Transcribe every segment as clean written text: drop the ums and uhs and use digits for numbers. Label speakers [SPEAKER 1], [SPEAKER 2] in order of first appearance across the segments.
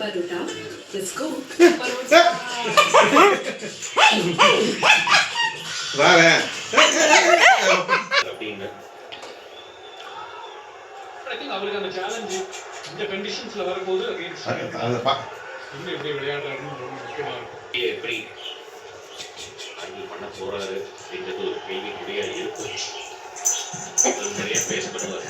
[SPEAKER 1] परोटा किसको
[SPEAKER 2] வாங்க
[SPEAKER 3] I think அவருக்கு அந்த சேலஞ்ச் இந்த கண்டிஷன்ஸ்ல வரும்போது
[SPEAKER 2] அது
[SPEAKER 3] இன்னும் எப்படி விளையாடுறாருன்னு ரொம்ப முக்கியமா இருக்கும்.
[SPEAKER 4] எப்படி ஹேண்டில் பண்ண போறாரு அப்படின்றது ஒரு கேள்விக்குறியா இருக்கும். நிறைய பேச பண்ணுவார்.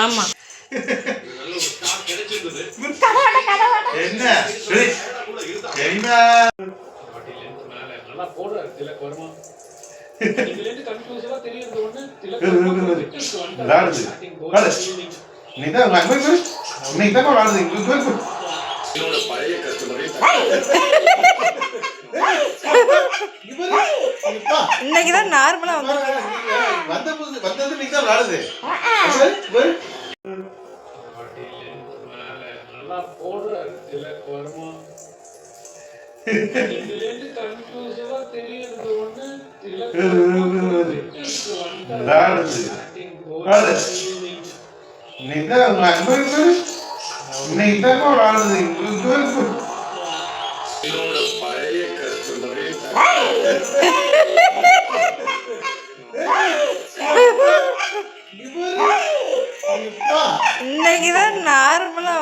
[SPEAKER 5] ஆமா
[SPEAKER 3] நல்லா போடுறாரு திலக் வர்மா. இதுல இருந்து கன்ஃபியூஷனா தெரியுது ஒண்ணு திலக்
[SPEAKER 4] பழைய கஸ்டமரே
[SPEAKER 5] இன்னைக்குதான் நார்மலா
[SPEAKER 2] வந்தது நீங்க தான் விளையாடுது.
[SPEAKER 3] நல்லா போடுறாரு திலக் வர்மா. இதுல இருந்து கன்ஃபியூஷனா தெரியுது ஒண்ணு திலக்
[SPEAKER 4] பழைய கஸ்டமரே
[SPEAKER 5] இன்னைக்குதான் நார்மலா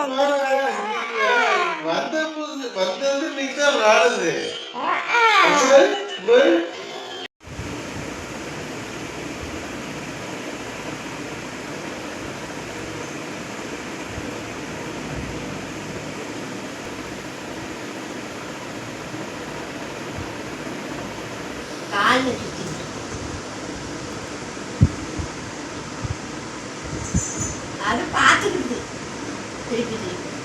[SPEAKER 2] வந்தது நீங்க தான் விளையாடுது.
[SPEAKER 6] அது பார்த்துக்கிட்டு திருப்பி திருப்பி